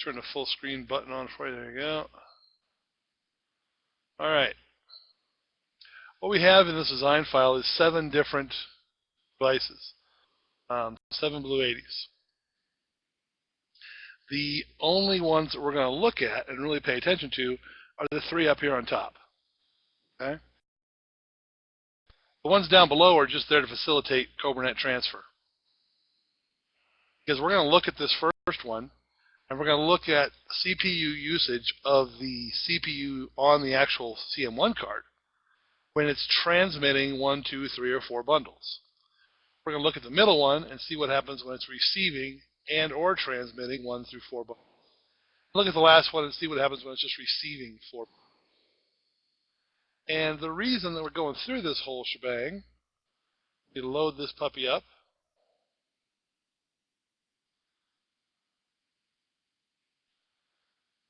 Turn the full screen button on for you. There you go. All right. What we have in this design file is 7 different devices, 7 Blue 80s. The only ones that we're going to look at and really pay attention to are the 3 up here on top. Okay? The ones down below are just there to facilitate CobraNet transfer. Because we're going to look at this first one, and we're going to look at CPU usage of the CPU on the actual CM1 card when it's transmitting 1, 2, 3, or 4 bundles. We're going to look at the middle one and see what happens when it's receiving and or transmitting 1 through 4 bundles. Look at the last one and see what happens when it's just receiving 4 bundles. And the reason that we're going through this whole shebang, we load this puppy up.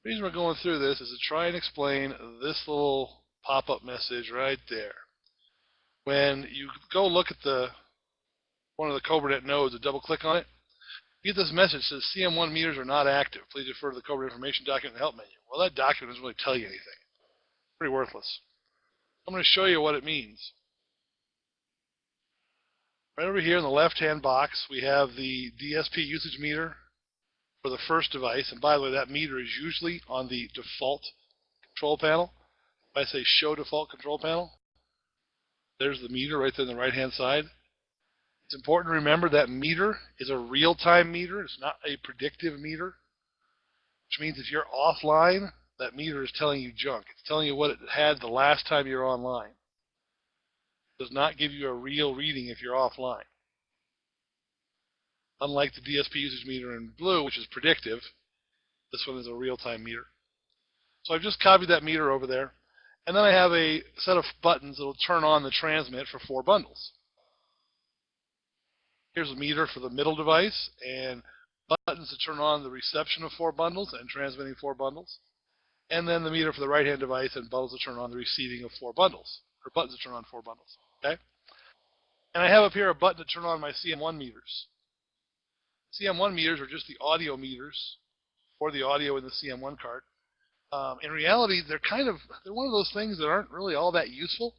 The reason we're going through this is to try and explain this little pop-up message right there. When you go look at one of the CobraNet nodes and double-click on it, you get this message that says CM1 meters are not active. Please refer to the CobraNet information document and help menu. Well, that document doesn't really tell you anything. Pretty worthless. I'm going to show you what it means. Right over here in the left-hand box, we have the DSP usage meter for the first device. And by the way, that meter is usually on the default control panel. If I say show default control panel, there's the meter right there on the right-hand side. It's important to remember that meter is a real-time meter. It's not a predictive meter, which means if you're offline, that meter is telling you junk. It's telling you what it had the last time you're online. It does not give you a real reading if you're offline. Unlike the DSP usage meter in blue, which is predictive, this one is a real-time meter. So I've just copied that meter over there, and then I have a set of buttons that will turn on the transmit for 4 bundles. Here's a meter for the middle device, and buttons to turn on the reception of 4 bundles and transmitting 4 bundles. And then the meter for the right-hand device and buttons to turn on the receiving of 4 bundles, or buttons to turn on 4 bundles. Okay? And I have up here a button to turn on my CM1 meters. CM1 meters are just the audio meters for the audio in the CM1 card. In reality, they're one of those things that aren't really all that useful.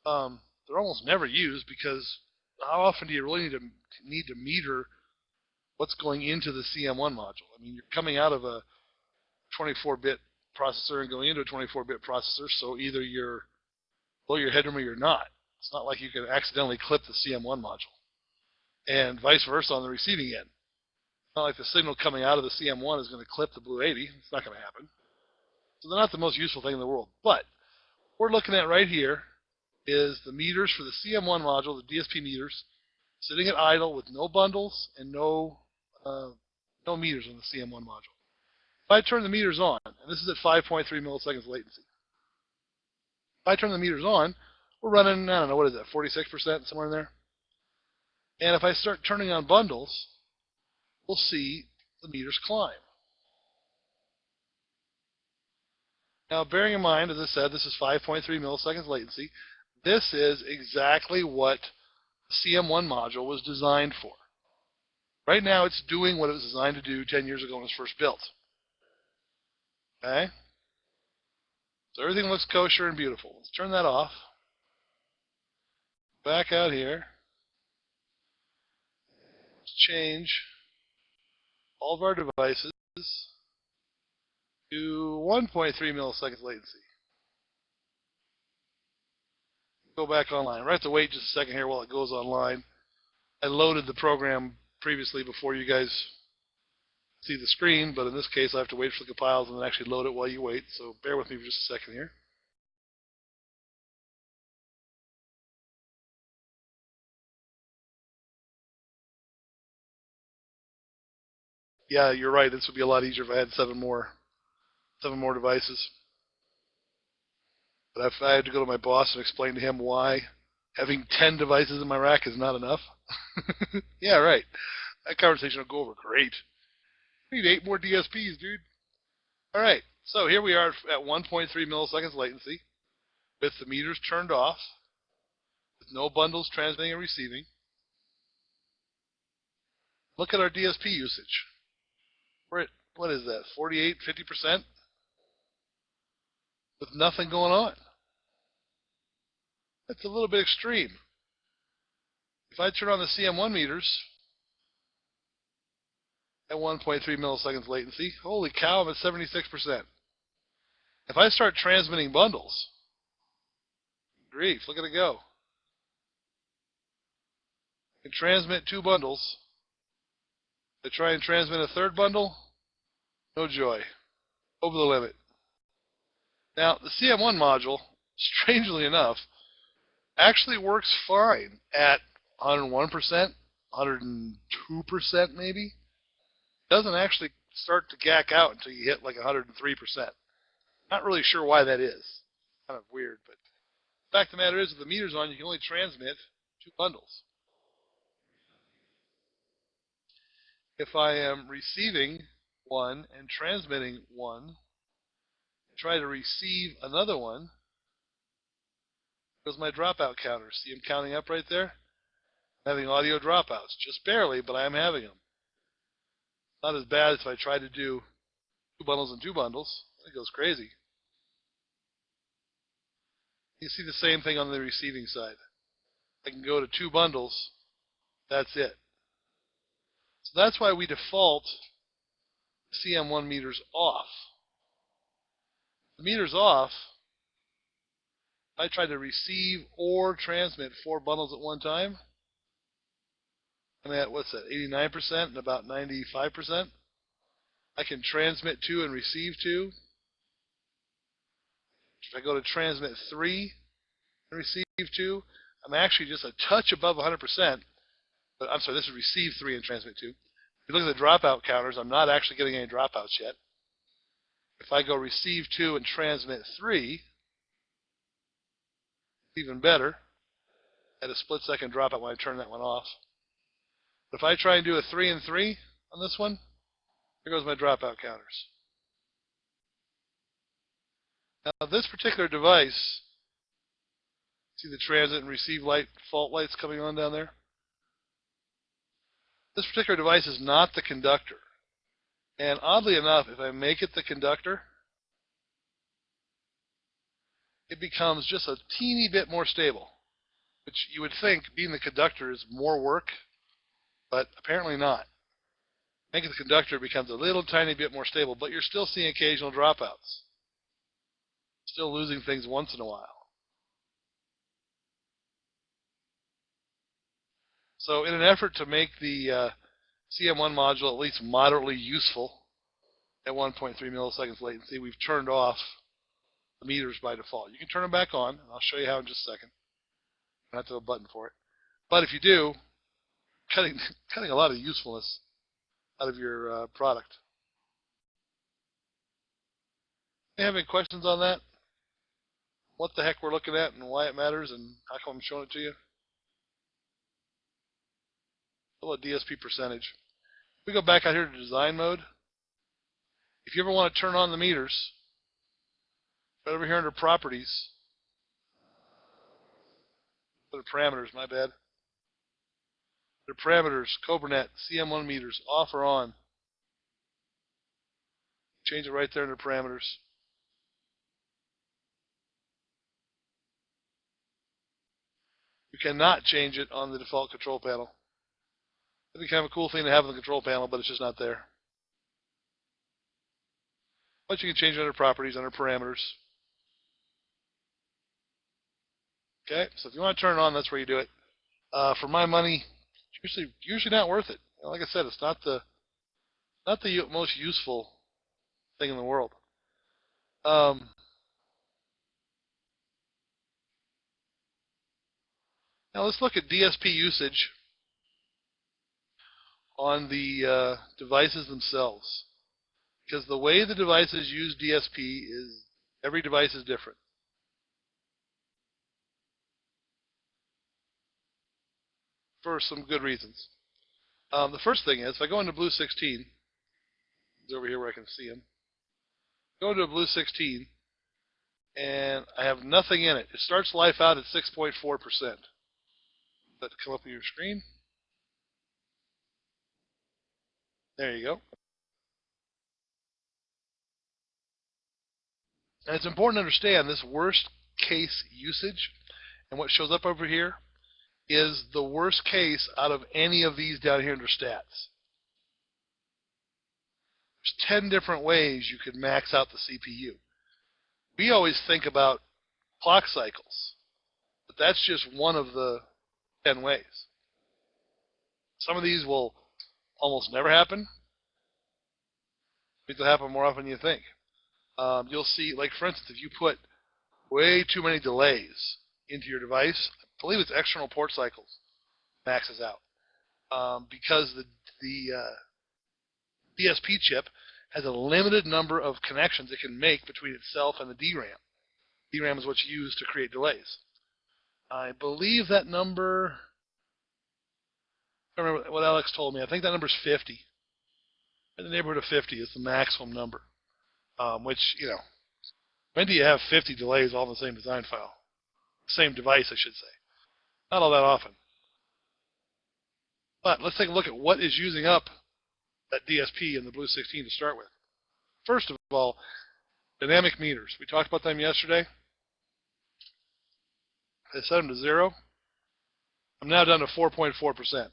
They're almost never used because how often do you really need to meter what's going into the CM1 module? I mean, you're coming out of a 24-bit processor and going into a 24-bit processor, so either you're below your headroom or you're not. It's not like you can accidentally clip the CM1 module. And vice versa on the receiving end. It's not like the signal coming out of the CM1 is going to clip the Blue 80. It's not going to happen. So they're not the most useful thing in the world. But what we're looking at right here is the meters for the CM1 module, the DSP meters, sitting at idle with no bundles and no meters on the CM1 module. If I turn the meters on, and this is at 5.3 milliseconds latency. If I turn the meters on, we're running, I don't know, what is that, 46%, somewhere in there? And if I start turning on bundles, we'll see the meters climb. Now, bearing in mind, as I said, this is 5.3 milliseconds latency. This is exactly what the CM1 module was designed for. Right now, it's doing what it was designed to do 10 years ago when it was first built. Okay? So everything looks kosher and beautiful. Let's turn that off. Back out here. Let's change all of our devices to 1.3 milliseconds latency. Go back online. I have to wait just a second here while it goes online. I loaded the program previously before you guys see the screen, but in this case I have to wait for the compiles and then actually load it while you wait, so bear with me for just a second here. Yeah, you're right, this would be a lot easier if I had seven more devices. But if I had to go to my boss and explain to him why having 10 devices in my rack is not enough. Yeah, right. That conversation will go over great. We need 8 more DSPs, dude. All right, so here we are at 1.3 milliseconds latency with the meters turned off, no bundles transmitting and receiving. Look at our DSP usage. We're at, what is that, 48, 50%? With nothing going on. That's a little bit extreme. If I turn on the CM1 meters at 1.3 milliseconds latency, holy cow, I'm at 76%. If I start transmitting bundles, grief, look at it go. I can transmit 2 bundles. I try and transmit a 3rd bundle, no joy. Over the limit. Now, the CM1 module, strangely enough, actually works fine at 101%, 102% maybe. It doesn't actually start to gack out until you hit like 103%. Not really sure why that is. Kind of weird, but the fact of the matter is, with the meters on, you can only transmit 2 bundles. If I am receiving one and transmitting one, try to receive another one, goes my dropout counter. See them counting up right there? I'm having audio dropouts. Just barely, but I am having them. Not as bad as if I tried to do 2 bundles and 2 bundles. It goes crazy. You see the same thing on the receiving side. I can go to 2 bundles. That's it. So that's why we default CM1 meters off. The meters off, if I try to receive or transmit 4 bundles at one time, I'm at, what's that, 89% and about 95%. I can transmit 2 and receive 2. If I go to transmit 3 and receive 2, I'm actually just a touch above 100%. But I'm sorry, this is receive 3 and transmit 2. If you look at the dropout counters, I'm not actually getting any dropouts yet. If I go receive 2 and transmit 3, even better. At a split-second dropout when I turn that one off. But if I try and do a 3 and 3 on this one, here goes my dropout counters. Now this particular device, see the transit and receive light fault lights coming on down there? This particular device is not the conductor. And oddly enough, if I make it the conductor, it becomes just a teeny bit more stable. Which you would think, being the conductor, is more work, but apparently not. Making the conductor becomes a little tiny bit more stable, but you're still seeing occasional dropouts. Still losing things once in a while. So in an effort to make the CM1 module at least moderately useful at 1.3 milliseconds latency, we've turned off the meters by default. You can turn them back on, and I'll show you how in just a second. I don't have to have a button for it. But if you do, cutting a lot of usefulness out of your product. Do you have any questions on that? What the heck we're looking at and why it matters and how come I'm showing it to you? A little DSP percentage. If we go back out here to design mode, if you ever want to turn on the meters, right over here under properties, under parameters, my bad. Under parameters, CobraNet, CM1 meters, off or on. Change it right there under parameters. You cannot change it on the default control panel. That'd be kind of a cool thing to have on the control panel, but it's just not there. But you can change it under properties, under parameters. Okay, so if you want to turn it on, that's where you do it. For my money, usually not worth it. Like I said, it's not the most useful thing in the world. Now let's look at DSP usage on the devices themselves. Because the way the devices use DSP is, every device is different. For some good reasons. The first thing is, if I go into Blue 16, it's over here where I can see them. Go into a Blue 16, and I have nothing in it. It starts life out at 6.4%. Let it come up on your screen. There you go. And it's important to understand this worst case usage, and what shows up over here is the worst case out of any of these down here under stats. There's 10 different ways you could max out the CPU. We always think about clock cycles, but that's just one of the 10 ways. Some of these will almost never happen. These will happen more often than you think. You'll see, like for instance, if you put way too many delays into your device, I believe it's external port cycles, maxes out. Because the DSP chip has a limited number of connections it can make between itself and the DRAM. DRAM is what's used to create delays. I believe that number, I don't remember what Alex told me, I think that number is 50. In the neighborhood of 50 is the maximum number. Which, you know, when do you have 50 delays all in the same design file? Same device, I should say. Not all that often. But let's take a look at what is using up that DSP in the Blue 16 to start with. First of all, dynamic meters. We talked about them yesterday. I set them to 0. I'm now down to 4.4%.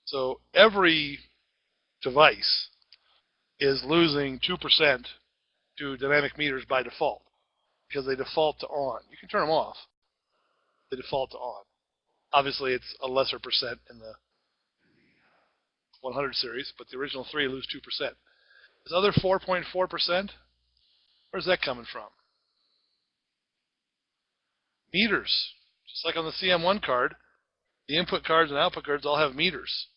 So every device is losing 2% to dynamic meters by default, because they default to on. You can turn them off. They default to on. Obviously, it's a lesser percent in the 100 series, but the original 3 lose 2%. This other 4.4%, where's that coming from? Meters. Just like on the CM1 card, the input cards and output cards all have meters.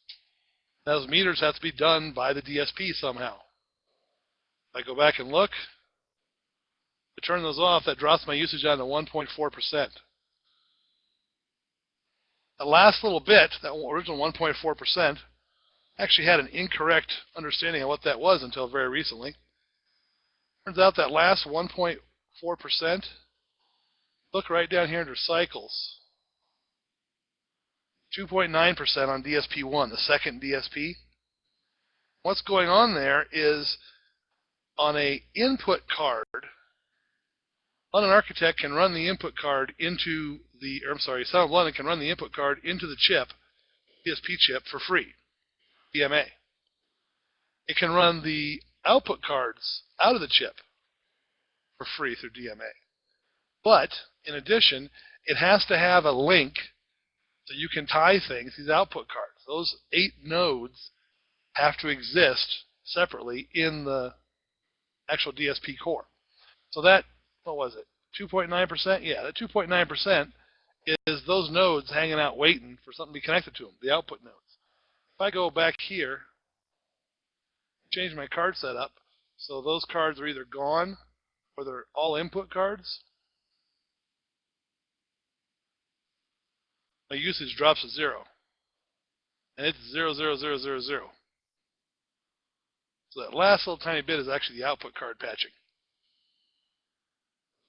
Those meters have to be done by the DSP somehow. If I go back and look, to turn those off, that drops my usage down to 1.4%. That last little bit, that original 1.4%, actually had an incorrect understanding of what that was until very recently. Turns out that last 1.4%, look right down here under cycles, 2.9% on DSP1, the second DSP. What's going on there is on an input card, London Architect can run the input card into the, Sound of London can run the input card into the chip, DSP chip, for free, DMA. It can run the output cards out of the chip for free through DMA. But, in addition, it has to have a link so you can tie things, these output cards. Those 8 nodes have to exist separately in the actual DSP core. So that, what was it, 2.9%? Yeah, that 2.9% is those nodes hanging out waiting for something to be connected to them, the output nodes. If I go back here, change my card setup, so those cards are either gone or they're all input cards, my usage drops to 0. And it's 0, 0, 0, 0, 0. So that last little tiny bit is actually the output card patching.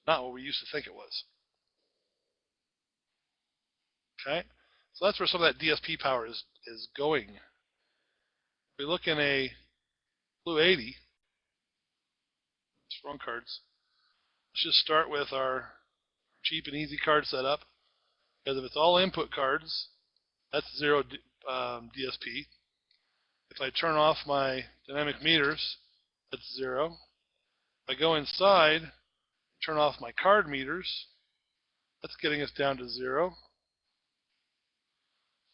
Not what we used to think it was. Okay? So that's where some of that DSP power is going. If we look in a Blue 80, strong cards, let's just start with our cheap and easy card setup. Because if it's all input cards, that's 0 DSP. If I turn off my dynamic meters, that's 0. If I go inside, turn off my card meters, that's getting us down to 0.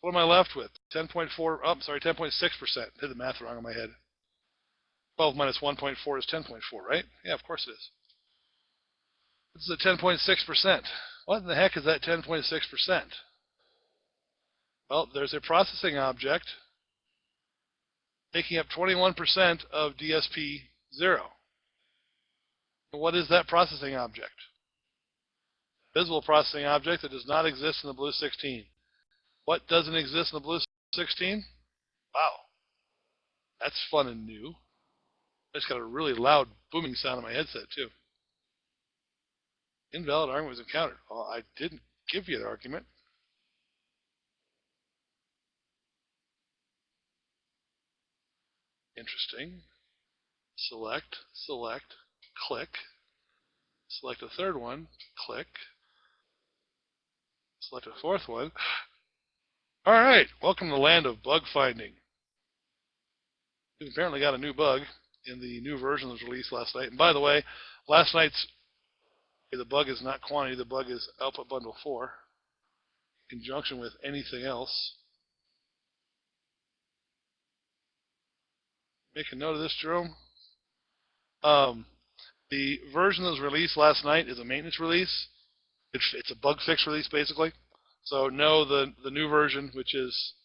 What am I left with? 10.4, 10.6%. Did the math wrong in my head. 12 minus 1.4 is 10.4, right? Yeah, of course it is. This is a 10.6%. What in the heck is that 10.6%? Well, there's a processing object taking up 21% of DSP 0. What is that processing object? Visible processing object that does not exist in the Blue 16. What doesn't exist in the Blue 16? Wow. That's fun and new. I just got a really loud booming sound in my headset, too. Invalid argument was encountered. Well, I didn't give you the argument. Interesting. Select, select, click. Select a third one, click. Select a fourth one. Alright, welcome to the land of bug finding. We've apparently got a new bug in the new version that was released last night. And by the way, last night's the bug is not quantity, the bug is output bundle 4 in conjunction with anything else. Make a note of this, Jerome. The version that was released last night is a maintenance release. It's a bug fix release, basically. So no, the new version, which is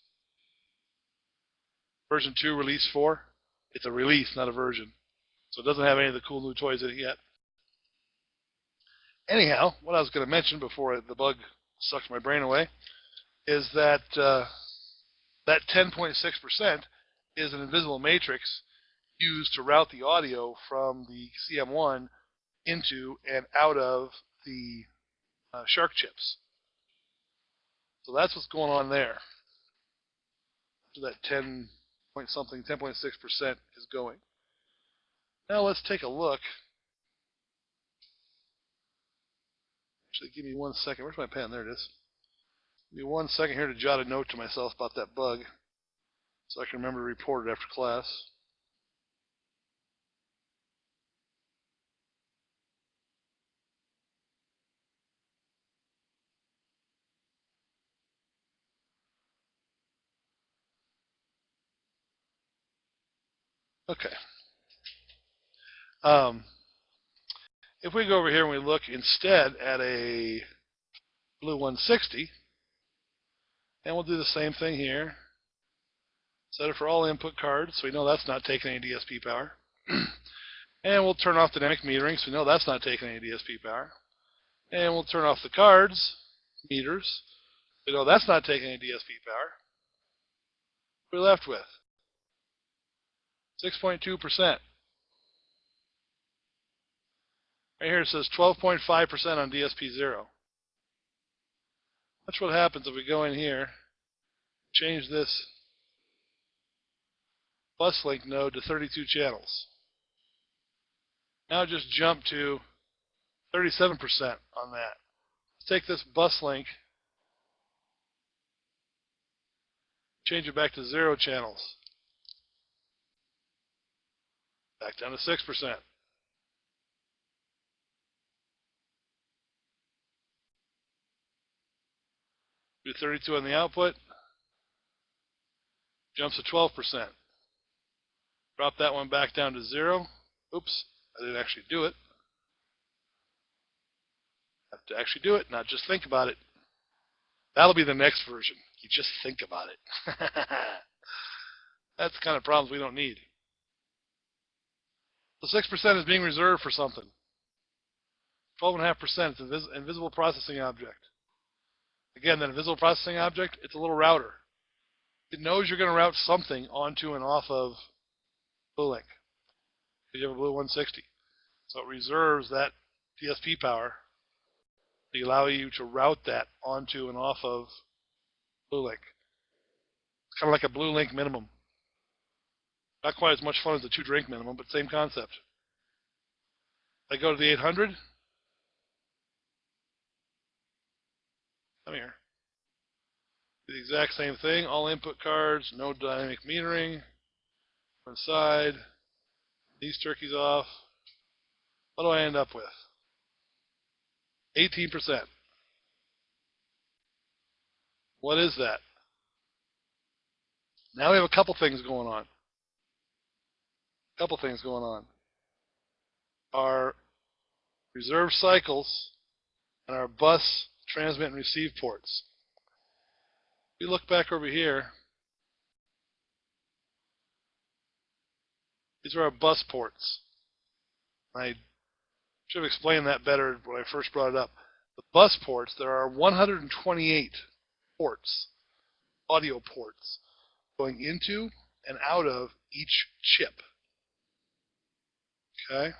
version 2, release 4, it's a release, not a version. So it doesn't have any of the cool new toys in it yet. Anyhow, what I was going to mention before the bug sucked my brain away is that that 10.6% is an invisible matrix used to route the audio from the CM1 into and out of the Shark chips. So that's what's going on there. So that 10.6% is going. Now let's take a look. Actually, give me 1 second. Where's my pen? There it is. Give me 1 second here to jot a note to myself about that bug so I can remember to report it after class. Okay. If we go over here and we look instead at a blue 160, and we'll do the same thing here. Set it for all input cards, so we know that's not taking any DSP power. And we'll turn off dynamic metering, so we know that's not taking any DSP power. And we'll turn off the cards, meters, so we know that's not taking any DSP power. What are we left with? 6.2%. Right here it says 12.5% on DSP 0. That's what happens if we go in here, change this bus link node to 32 channels. Now just jump to 37% on that. Let's take this bus link, change it back to 0 channels. Back down to 6%. Do 32 on the output. Jumps to 12%. Drop that one back down to 0. Oops, I didn't actually do it. Have to actually do it, not just think about it. That'll be the next version. You just think about it. That's the kind of problems we don't need. So 6% is being reserved for something. 12.5% is an invisible processing object. Again, that invisible processing object, it's a little router. It knows you're going to route something onto and off of BlueLink. Because you have a Blue 160. So it reserves that DSP power to allow you to route that onto and off of BlueLink. It's kind of like a BlueLink minimum. Not quite as much fun as the 2-drink minimum, but same concept. I go to the 800. Come here. Do the exact same thing. All input cards, no dynamic metering. Inside. These turkeys off. What do I end up with? 18%. What is that? Now we have a couple things going on. Our reserve cycles and our bus transmit and receive ports. If we look back over here, these are our bus ports. I should have explained that better when I first brought it up. The bus ports, there are 128 ports, audio ports, going into and out of each chip. Okay?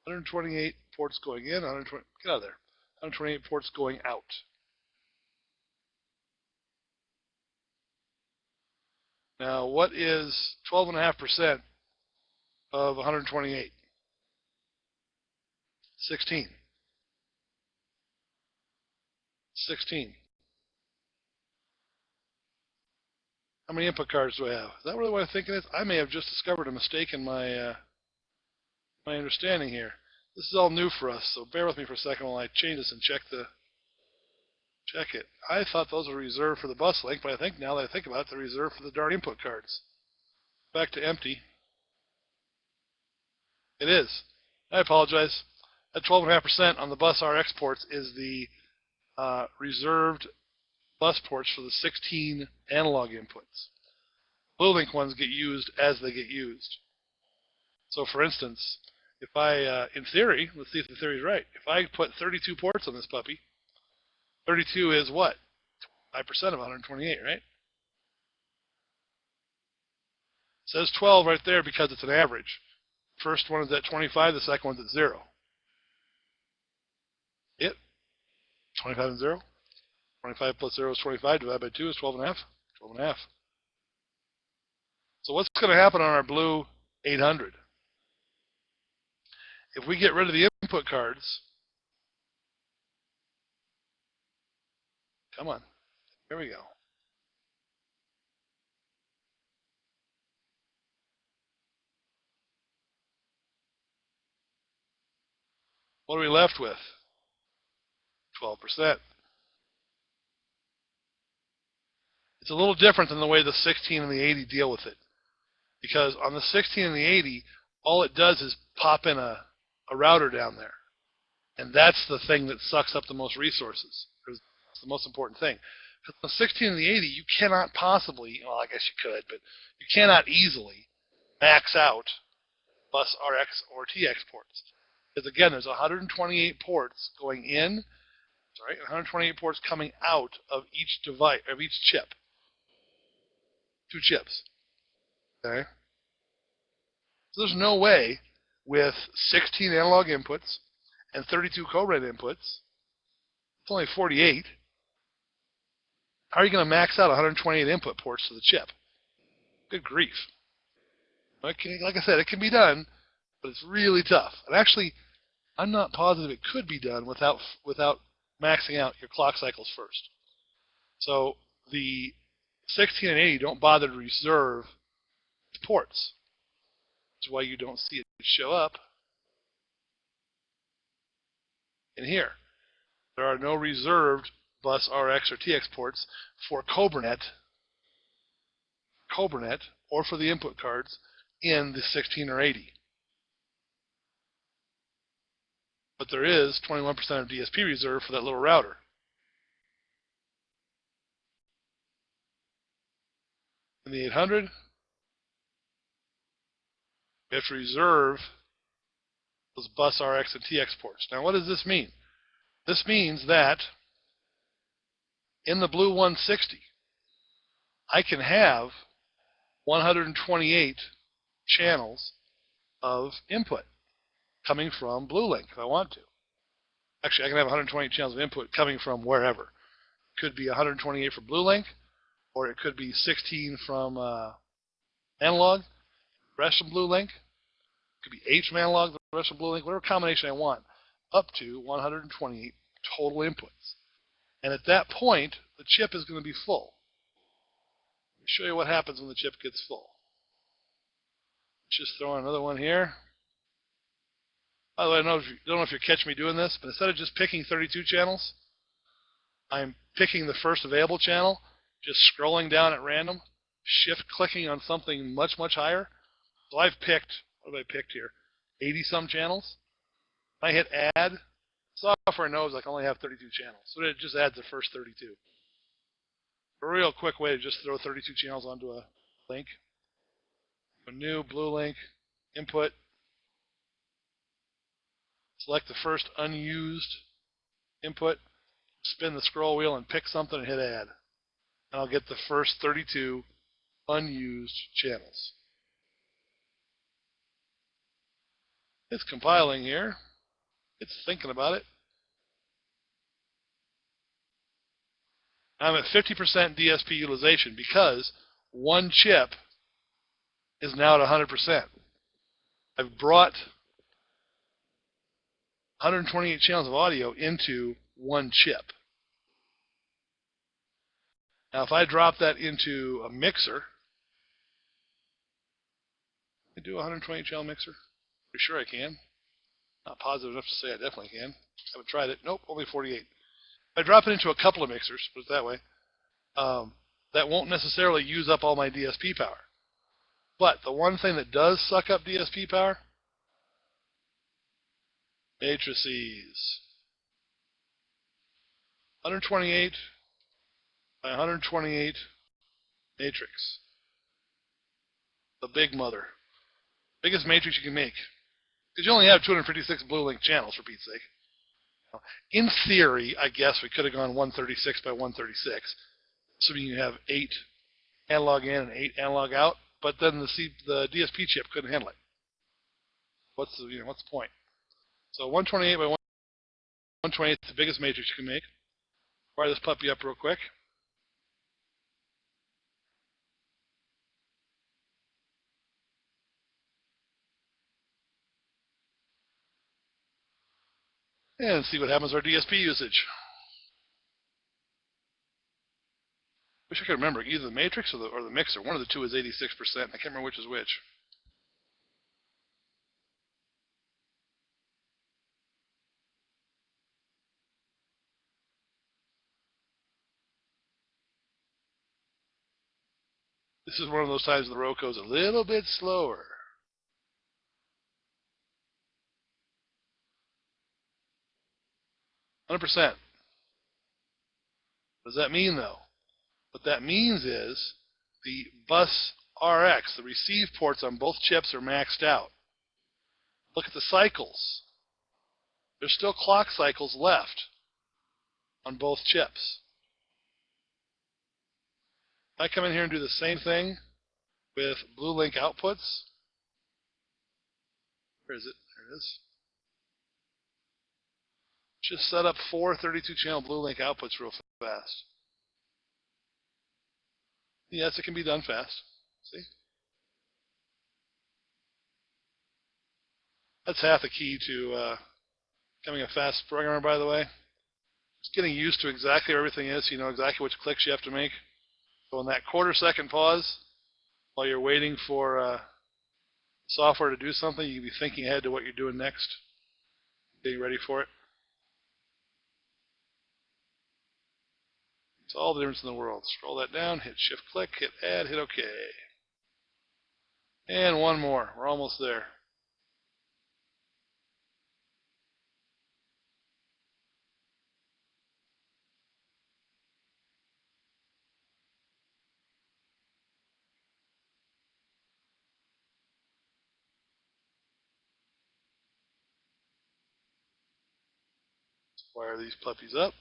128 ports going in, 120, get out of there. 128 ports going out. Now, what is 12.5% of 128? 16. 16. How many input cards do I have? Is that really what I think it is? I may have just discovered a mistake in my my understanding here. This is all new for us, so bear with me for a second while I change this and check it. I thought those were reserved for the bus link, but I think now that I think about it, they're reserved for the darn input cards. Back to empty. It is. I apologize. That 12.5% on the bus RX ports is the reserved bus ports for the 16 analog inputs. BlueLink ones get used as they get used. So for instance, if I, in theory, let's see if the theory is right. If I put 32 ports on this puppy, 32 is what? 5% of 128, right? It says 12 right there because it's an average. First one is at 25, the second one's at 0. It? 25 and 0? 25 plus 0 is 25, divided by 2 is 12.5. 12.5. So what's going to happen on our blue 800? If we get rid of the input cards, come on, here we go. What are we left with? 12%. It's a little different than the way the 16 and the 80 deal with it. Because on the 16 and the 80, all it does is pop in a router down there. And that's the thing that sucks up the most resources. It's the most important thing. Because on the 16 and the 80, you cannot possibly, well, I guess you could, but you cannot easily max out bus RX or TX ports. Because again, there's 128 ports going in, sorry, 128 ports coming out of each device, of each chip. 2 chips. Okay? So there's no way with 16 analog inputs and 32 co-RED inputs, it's only 48. How are you going to max out 128 input ports to the chip? Good grief. Like I said, it can be done, but it's really tough. And actually, I'm not positive it could be done without maxing out your clock cycles first. So the 16 and 80 don't bother to reserve ports. That's why you don't see it show up in here. There are no reserved bus RX or TX ports for Cobranet or for the input cards in the 16 or 80. But there is 21% of DSP reserved for that little router. In the 800, we have to reserve those bus RX and TX ports. Now, what does this mean? This means that in the blue 160, I can have 128 channels of input coming from BlueLink if I want to. Actually, I can have 128 channels of input coming from wherever. It could be 128 from BlueLink, or it could be 16 from analog, the rest from BlueLink. It could be 8 from analog, the rest from BlueLink, whatever combination I want, up to 128 total inputs. And at that point, the chip is going to be full. Let me show you what happens when the chip gets full. Let's just throw in another one here. By the way, I don't know if you're catching me doing this, but instead of just picking 32 channels, I'm picking the first available channel, just scrolling down at random, shift-clicking on something much, much higher. So I've picked, what have I picked here? 80-some channels. When I hit add, software knows I can only have 32 channels, so it just adds the first 32. A real quick way to just throw 32 channels onto a link. A new BlueLink input. Select the first unused input, spin the scroll wheel and pick something and hit add. And I'll get the first 32 unused channels. It's compiling here. It's thinking about it. I'm at 50% DSP utilization because one chip is now at 100%. I've brought 128 channels of audio into one chip. Now, if I drop that into a mixer, I do a 128 channel mixer. Pretty sure I can. Not positive enough to say I definitely can. Haven't tried it. Nope, only 48. If I drop it into a couple of mixers, put it that way, that won't necessarily use up all my DSP power. But the one thing that does suck up DSP power, matrices. 128 by 128 matrix. The big mother. Biggest matrix you can make. Because you only have 256 blue link channels, for Pete's sake. In theory, I guess we could have gone 136 by 136, assuming you have 8 analog in and 8 analog out. But then the DSP chip couldn't handle it. What's the point? So 128 by 128 is the biggest matrix you can make. Fire this puppy up real quick. And see what happens to our DSP usage. Wish I could remember either the matrix or the mixer. One of the two is 86%. I can't remember which is which. This is one of those times the row goes a little bit slower. $100%. What does that mean, though? What that means is the bus RX, the receive ports on both chips, are maxed out. Look at the cycles. There's still clock cycles left on both chips. If I come in here and do the same thing with blue link outputs, where is it? There it is. Just set up 4 32-channel blue link outputs real fast. Yes, it can be done fast. See? That's half the key to becoming a fast programmer, by the way. Just getting used to exactly where everything is, so you know exactly which clicks you have to make. So in that quarter-second pause, while you're waiting for software to do something, you can be thinking ahead to what you're doing next, getting ready for it. It's all the difference in the world. Scroll that down, hit Shift-click, hit Add, hit OK. And one more. We're almost there. Wire these puppies up.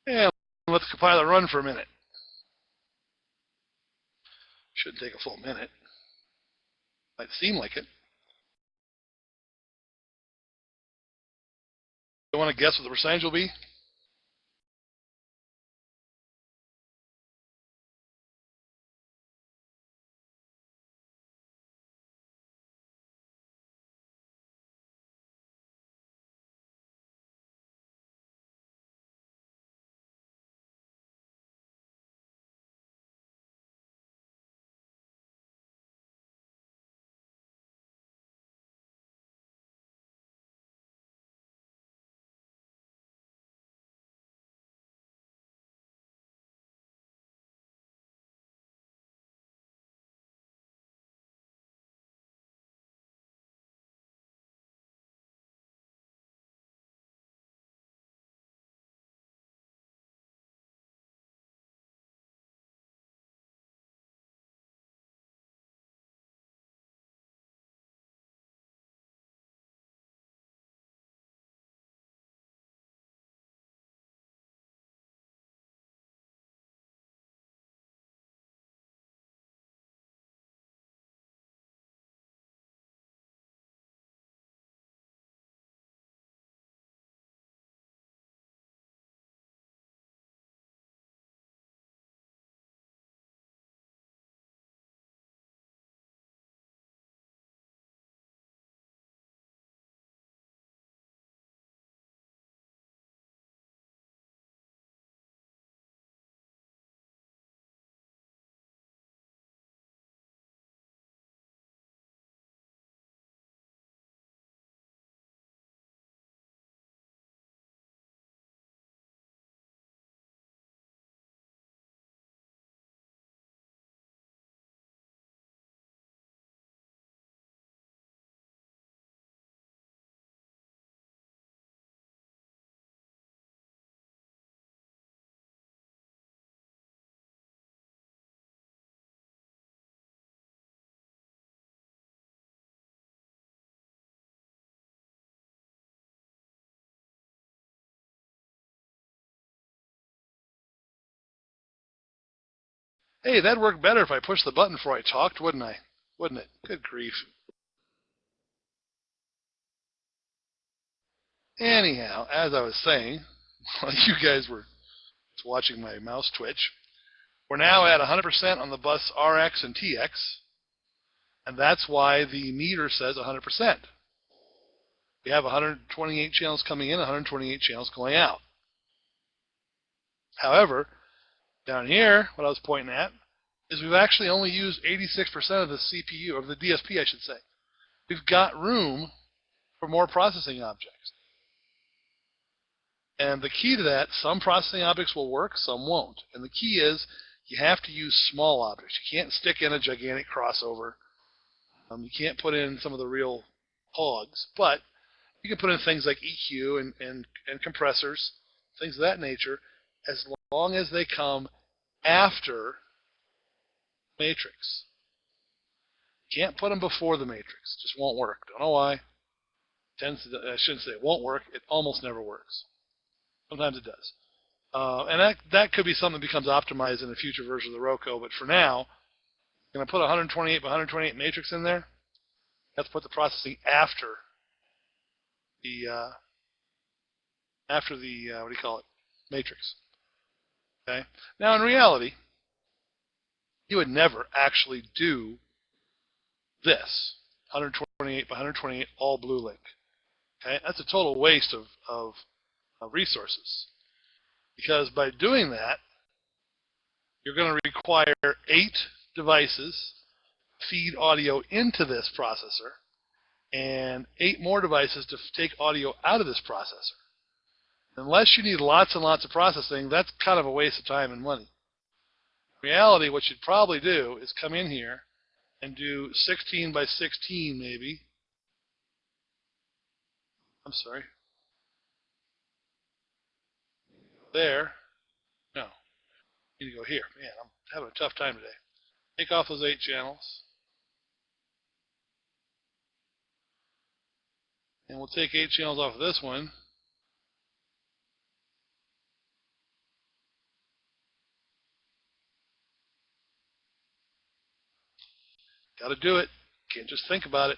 And let the compiler run for a minute. Shouldn't take a full minute. Might seem like it. You want to guess what the percentage will be? Hey, that'd work better if I pushed the button before I talked, wouldn't I? Wouldn't it? Good grief. Anyhow, as I was saying, while you guys were watching my mouse twitch, we're now at 100% on the bus RX and TX, and that's why the meter says 100%. We have 128 channels coming in, 128 channels going out. However, down here, what I was pointing at, is we've actually only used 86% of the CPU, or the DSP I should say. We've got room for more processing objects. And the key to that, some processing objects will work, some won't. And the key is you have to use small objects. You can't stick in a gigantic crossover. You can't put in some of the real hogs, but you can put in things like EQ and compressors, things of that nature, as long as they come after matrix. You can't put them before the matrix. It just won't work. Don't know why. I shouldn't say it won't work. It almost never works. Sometimes it does. And that could be something that becomes optimized in a future version of the Roku, but for now, I'm going to put 128 by 128 matrix in there. You have to put the processing after the what do you call it, matrix. Okay. Now in reality, you would never actually do this 128 by 128 all blue link. Okay, that's a total waste of resources, because by doing that, you're going to require 8 devices feed audio into this processor, and 8 more devices to take audio out of this processor. Unless you need lots and lots of processing, that's kind of a waste of time and money. In reality, what you'd probably do is come in here and do 16 by 16 maybe. I'm sorry. There. No. I need to go here. Man, I'm having a tough time today. Take off those 8 channels. And we'll take 8 channels off of this one. Got to do it. Can't just think about it.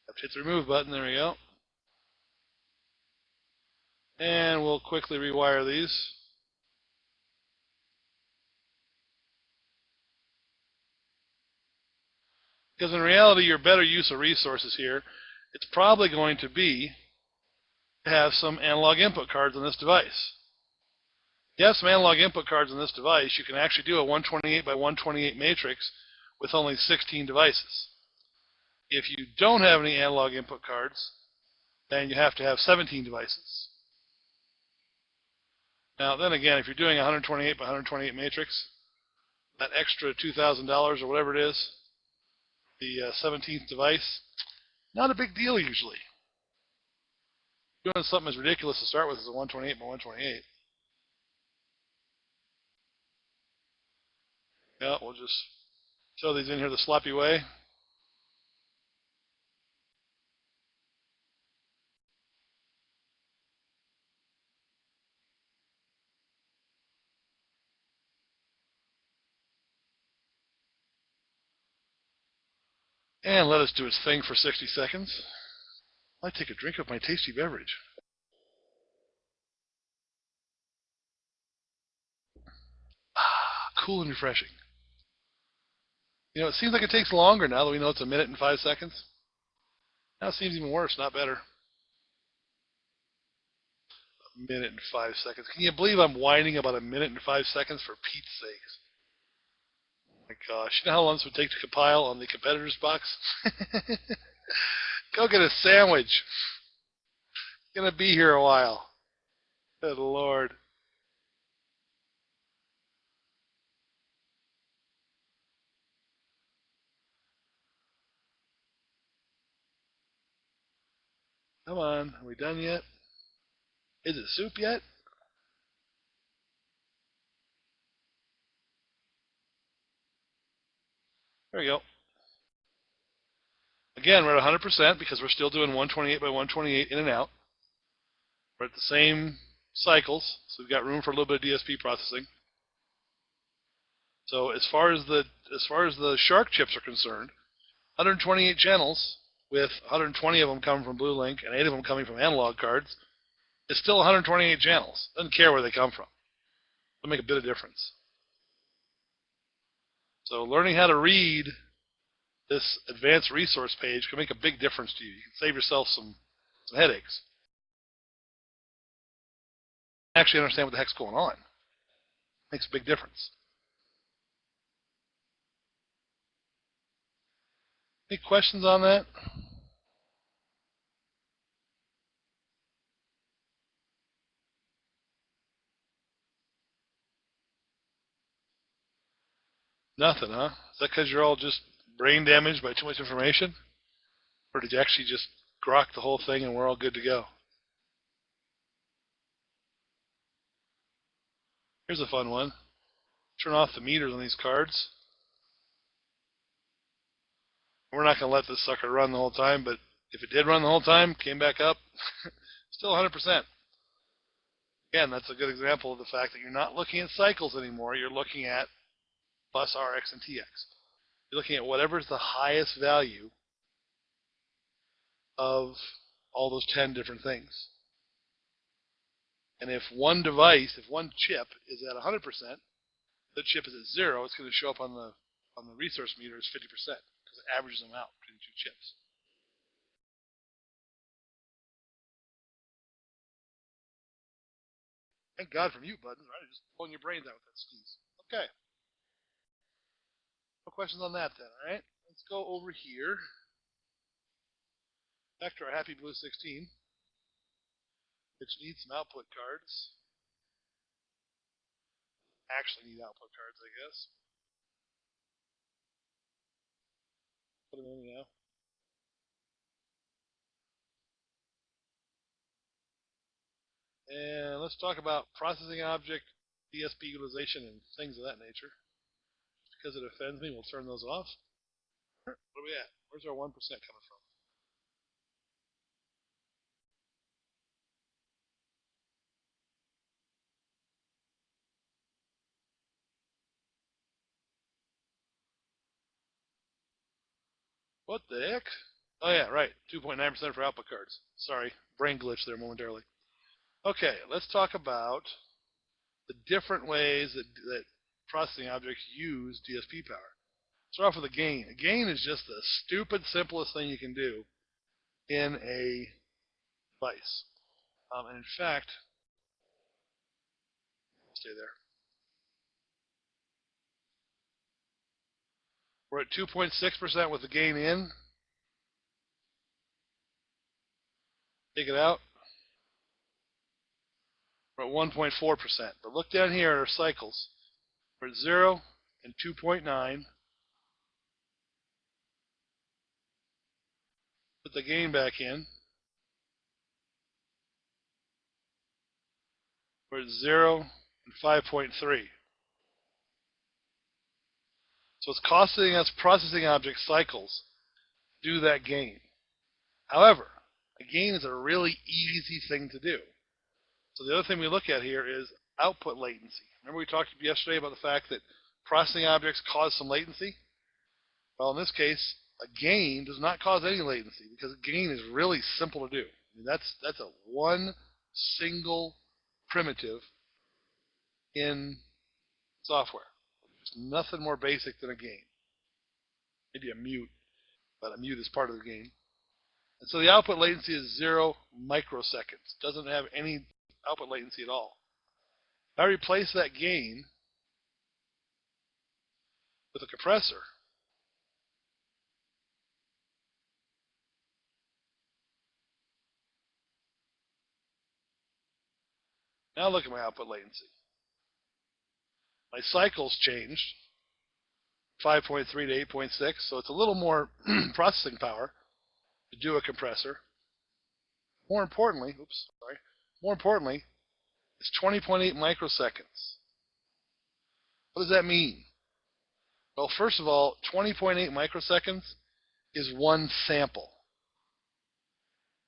Have to hit the remove button. There we go. And we'll quickly rewire these. Because in reality, your better use of resources here, it's probably going to be to have some analog input cards on this device. If you have some analog input cards on this device, you can actually do a 128 by 128 matrix with only 16 devices. If you don't have any analog input cards, then you have to have 17 devices. Now, then again, if you're doing a 128 by 128 matrix, that extra $2,000 or whatever it is, the 17th device, not a big deal usually. Doing something as ridiculous to start with as a 128 by 128. Yeah, we'll just throw these in here the sloppy way. And let us do its thing for 60 seconds. I take a drink of my tasty beverage. Cool and refreshing. You know, it seems like it takes longer now that we know it's 1 minute and 5 seconds. Now it seems even worse, not better. 1 minute and 5 seconds. Can you believe I'm whining about 1 minute and 5 seconds, for Pete's sakes? Oh my gosh. You know how long this would take to compile on the competitor's box? Go get a sandwich. Gonna be here a while. Good Lord. Come on, are we done yet? Is it soup yet? There we go. Again, we're at 100% because we're still doing 128 by 128 in and out. We're at the same cycles, so we've got room for a little bit of DSP processing. So as far as the Shark chips are concerned, 128 channels with 120 of them coming from BlueLink and 8 of them coming from analog cards is still 128 channels. Doesn't care where they come from. It'll make a bit of difference. So learning how to read this advanced resource page can make a big difference to you. You can save yourself some headaches. Actually understand what the heck's going on. Makes a big difference. Any questions on that? Nothing, huh? Is that because you're all just brain damaged by too much information? Or did you actually just grok the whole thing and we're all good to go? Here's a fun one. Turn off the meters on these cards. We're not going to let this sucker run the whole time, but if it did run the whole time, came back up, still 100%. Again, that's a good example of the fact that you're not looking at cycles anymore. You're looking at bus RX and TX. You're looking at whatever's the highest value of all those 10 different things. And if one device, if one chip is at 100%, the chip is at 0, it's going to show up on the resource meter as 50% because it averages them out between two chips. Thank God for mute buttons, right? Just pulling your brains out with that squeeze. Okay. No questions on that then, all right? Let's go over here. Back to our Happy Blue 16, which needs some output cards. Actually need output cards, I guess. Put them in now. And let's talk about processing object, DSP utilization, and things of that nature. Because it offends me, we'll turn those off. What are we at? Where's our 1% coming from? What the heck? Oh yeah, right. 2.9% for output cards. Sorry, brain glitch there momentarily. Okay, let's talk about the different ways that processing objects use DSP power. Start off with a gain. A gain is just the stupid simplest thing you can do in a device. And in fact, stay there. We're at 2.6% with the gain in. Take it out. We're at 1.4%. But look down here at our cycles. We're at 0 and 2.9. Put the gain back in. We're at 0 and 5.3. So it's costing us processing object cycles to do that gain. However, a gain is a really easy thing to do. So the other thing we look at here is output latency. Remember we talked yesterday about the fact that processing objects cause some latency? Well, in this case, a gain does not cause any latency because a gain is really simple to do. I mean, that's a one single primitive in software. There's nothing more basic than a gain. Maybe a mute, but a mute is part of the gain. And so the output latency is 0 microseconds. Doesn't have any output latency at all. If I replace that gain with a compressor, now look at my output latency. My cycles changed, 5.3 to 8.6, so it's a little more processing power to do a compressor. More importantly, it's 20.8 microseconds. What does that mean? Well, first of all, 20.8 microseconds is one sample.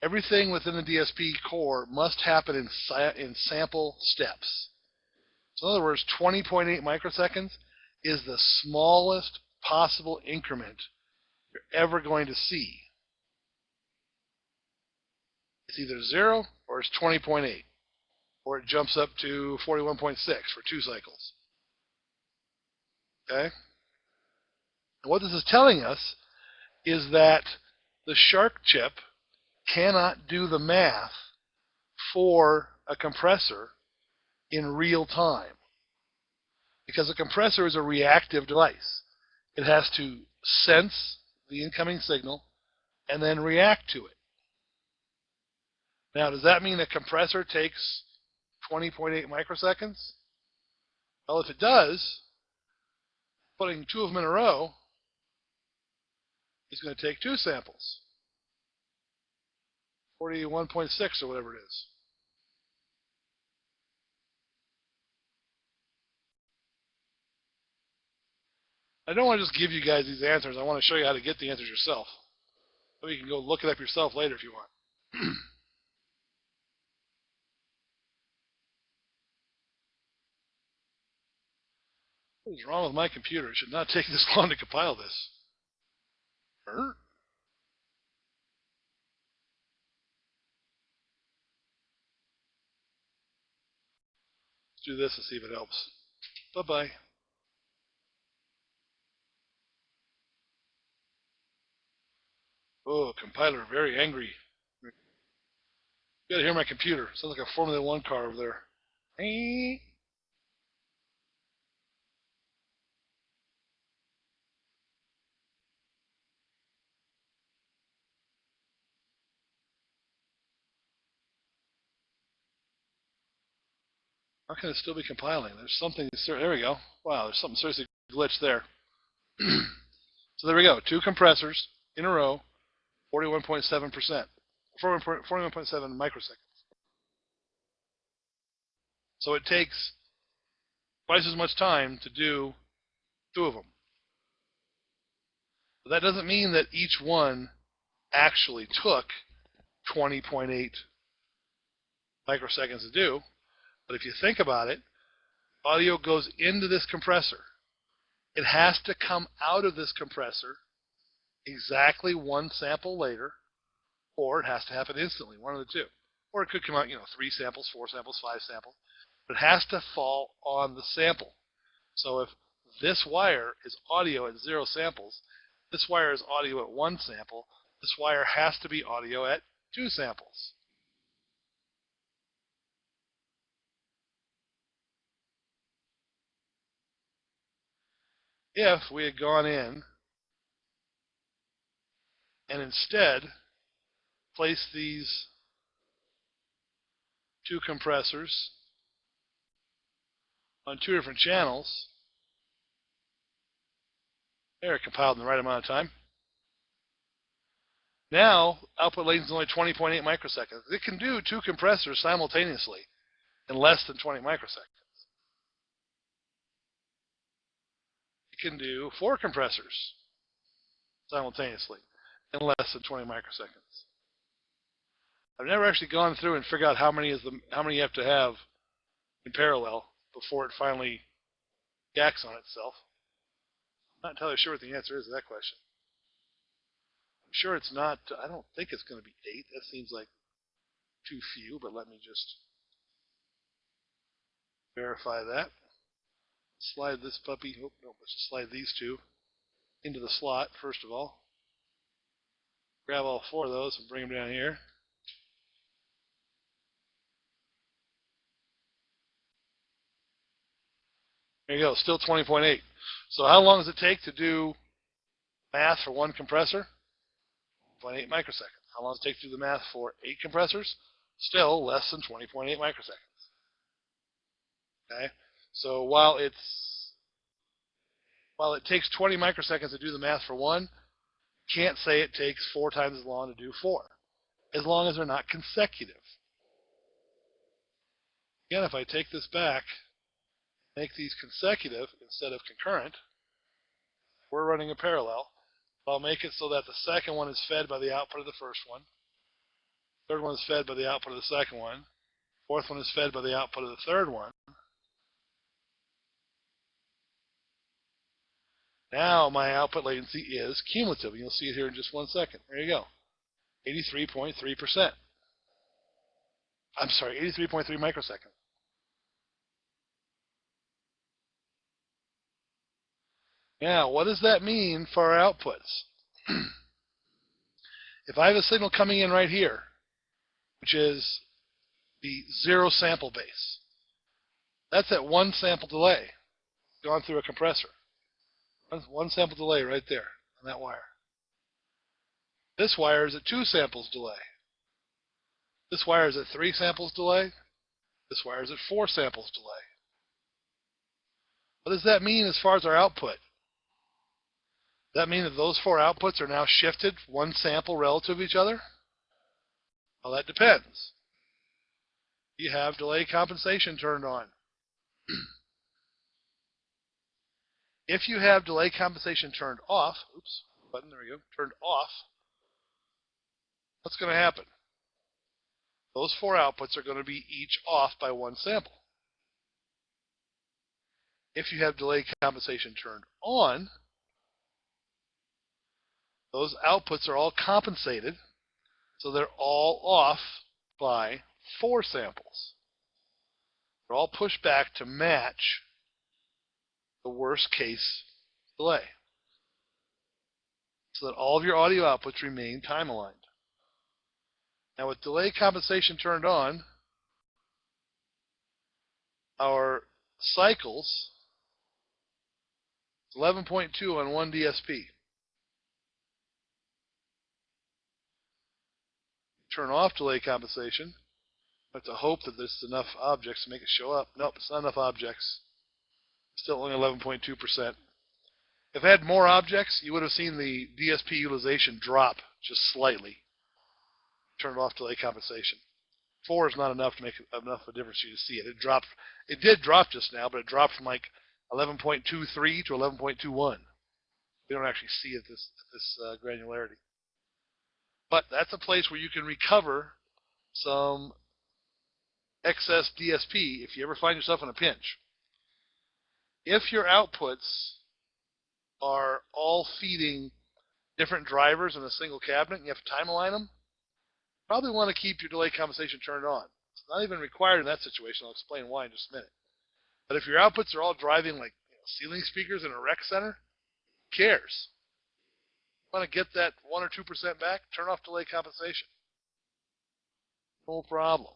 Everything within the DSP core must happen in sample steps. So in other words, 20.8 microseconds is the smallest possible increment you're ever going to see. It's either 0 or it's 20.8, or it jumps up to 41.6 for 2 cycles. Okay? And what this is telling us is that the Shark chip cannot do the math for a compressor in real time, because a compressor is a reactive device. It has to sense the incoming signal and then react to it. Now, does that mean a compressor takes 20.8 microseconds? Well, if it does, putting 2 of them in a row is going to take 2 samples, 41.6 or whatever it is. I don't want to just give you guys these answers. I want to show you how to get the answers yourself. So you can go look it up yourself later if you want. What is wrong with my computer? It should not take this long to compile this. Let's do this and see if it helps. Bye-bye. Oh, compiler, very angry. You gotta hear my computer. Sounds like a Formula One car over there. How can it still be compiling? There's something. There we go. Wow, there's something seriously glitched there. So there we go. 2 compressors in a row, 41.7%, 41.7 microseconds. So it takes twice as much time to do 2 of them. But that doesn't mean that each one actually took 20.8 microseconds to do. But if you think about it, audio goes into this compressor. It has to come out of this compressor exactly 1 sample later, or it has to happen instantly, one of the 2. Or it could come out, 3 samples, 4 samples, 5 samples. But it has to fall on the sample. So if this wire is audio at 0 samples, this wire is audio at 1 sample, this wire has to be audio at 2 samples. If we had gone in and instead placed these 2 compressors on 2 different channels, they're compiled in the right amount of time. Now, output latency is only 20.8 microseconds. It can do 2 compressors simultaneously in less than 20 microseconds. It can do 4 compressors simultaneously in less than 20 microseconds. I've never actually gone through and figured out how many you have to have in parallel before it finally jacks on itself. I'm not entirely sure what the answer is to that question. I'm sure it's not. I don't think it's going to be 8. That seems like too few, but let me just verify that. Slide this puppy. Oh, no, let's just slide these 2 into the slot first of all. Grab all 4 of those and bring them down here. There you go, still 20.8. So how long does it take to do math for 1 compressor? 0.8 microseconds. How long does it take to do the math for 8 compressors? Still less than 20.8 microseconds. Okay? So while it takes 20 microseconds to do the math for 1, can't say it takes 4 times as long to do 4, as long as they're not consecutive. Again, if I take this back, make these consecutive instead of concurrent, we're running a parallel. I'll make it so that the second one is fed by the output of the first one. Third one is fed by the output of the second one. Fourth one is fed by the output of the third one. Now my output latency is cumulative, and you'll see it here in just 1 second. There you go. 83.3%. I'm sorry, 83.3 microseconds. Now, what does that mean for our outputs? If I have a signal coming in right here, which is the 0 sample base, that's at 1 sample delay gone through a compressor. One sample delay right there on that wire. This wire is at 2 samples delay. This wire is at 3 samples delay. This wire is at 4 samples delay. What does that mean as far as our output? Does that mean that those 4 outputs are now shifted 1 sample relative to each other? Well, that depends. You have delay compensation turned on. If you have delay compensation turned off, oops, button, there we go, turned off, what's going to happen? Those 4 outputs are going to be each off by 1 sample. If you have delay compensation turned on, those outputs are all compensated, so they're all off by 4 samples. They're all pushed back to match the worst case delay, so that all of your audio outputs remain time aligned. Now with delay compensation turned on, our cycles 11.2 on 1 DSP. Turn off delay compensation. I have to hope that there's enough objects to make it show up. Nope, it's not enough objects. Still only 11.2%. If I had more objects, you would have seen the DSP utilization drop just slightly. Turn off delay compensation. 4 is not enough to make enough of a difference for you to see it. It dropped. It did drop just now, but it dropped from like 11.23 to 11.21. We don't actually see it at this granularity. But that's a place where you can recover some excess DSP if you ever find yourself in a pinch. If your outputs are all feeding different drivers in a single cabinet and you have to time align them, you probably want to keep your delay compensation turned on. It's not even required in that situation. I'll explain why in just a minute. But if your outputs are all driving like ceiling speakers in a rec center, who cares? You want to get that 1 or 2% back? Turn off delay compensation. No problem.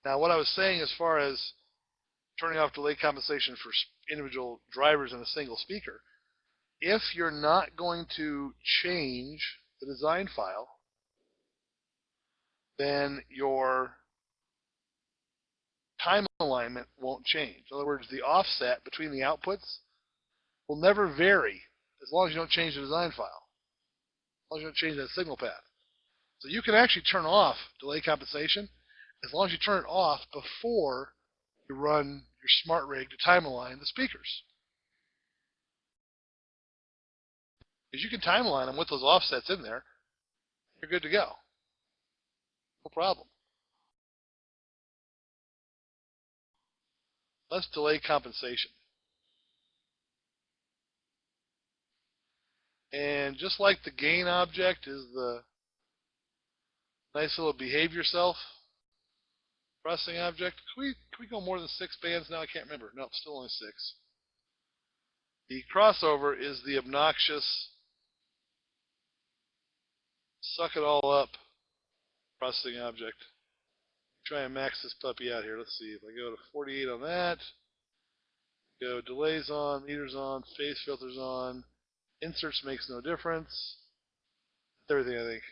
Now, what I was saying as far as turning off delay compensation for individual drivers in a single speaker, if you're not going to change the design file, then your time alignment won't change. In other words, the offset between the outputs will never vary as long as you don't change the design file, as long as you don't change that signal path. So you can actually turn off delay compensation as long as you turn it off before you run your smart rig to time align the speakers. Because you can time align them with those offsets in there, you're good to go. No problem. Let's delay compensation. And just like the gain object is the nice little behave yourself processing object, can we go more than 6 bands now? I can't remember. Nope, still only 6. The crossover is the obnoxious suck it all up processing object. Try and max this puppy out here. Let's see. If I go to 48 on that, go delays on, meters on, phase filters on, inserts makes no difference. Everything, I think.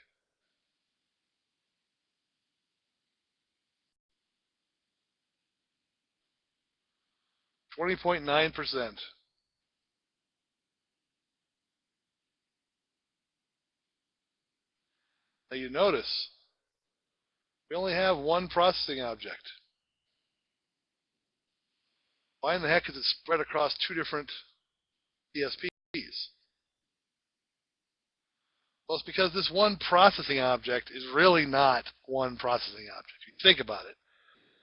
%20.9%. Now you notice we only have 1 processing object. Why in the heck is it spread across 2 different DSPs? Well, it's because this 1 processing object is really not 1 processing object. If you think about it,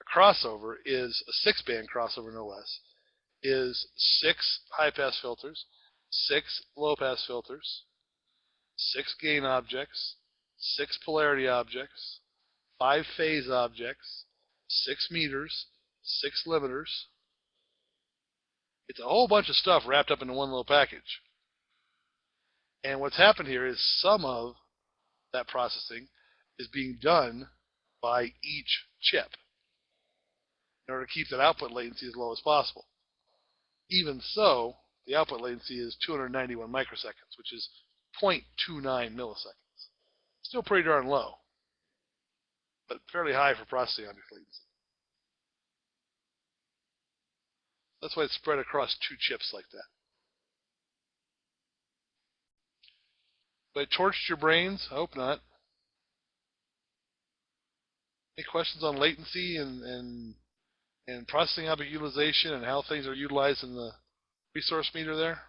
a crossover is a 6-band crossover, no less. is 6 high-pass filters, 6 low-pass filters, 6 gain objects, 6 polarity objects, 5 phase objects, 6 meters, 6 limiters. It's a whole bunch of stuff wrapped up into one little package. And what's happened here is some of that processing is being done by each chip in order to keep that output latency as low as possible. Even so, the output latency is 291 microseconds, which is 0.29 milliseconds. Still pretty darn low, but fairly high for processing object latency. That's why it's spread across 2 chips like that. But I torched your brains? I hope not. Any questions on latency and processing object utilization and how things are utilized in the resource meter there?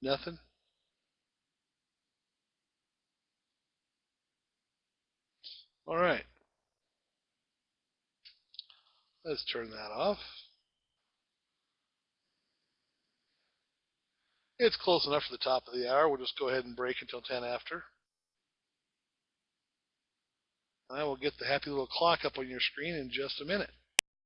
Nothing? All right. Let's turn that off. It's close enough for the top of the hour. We'll just go ahead and break until 10 after. And I will get the happy little clock up on your screen in just a minute.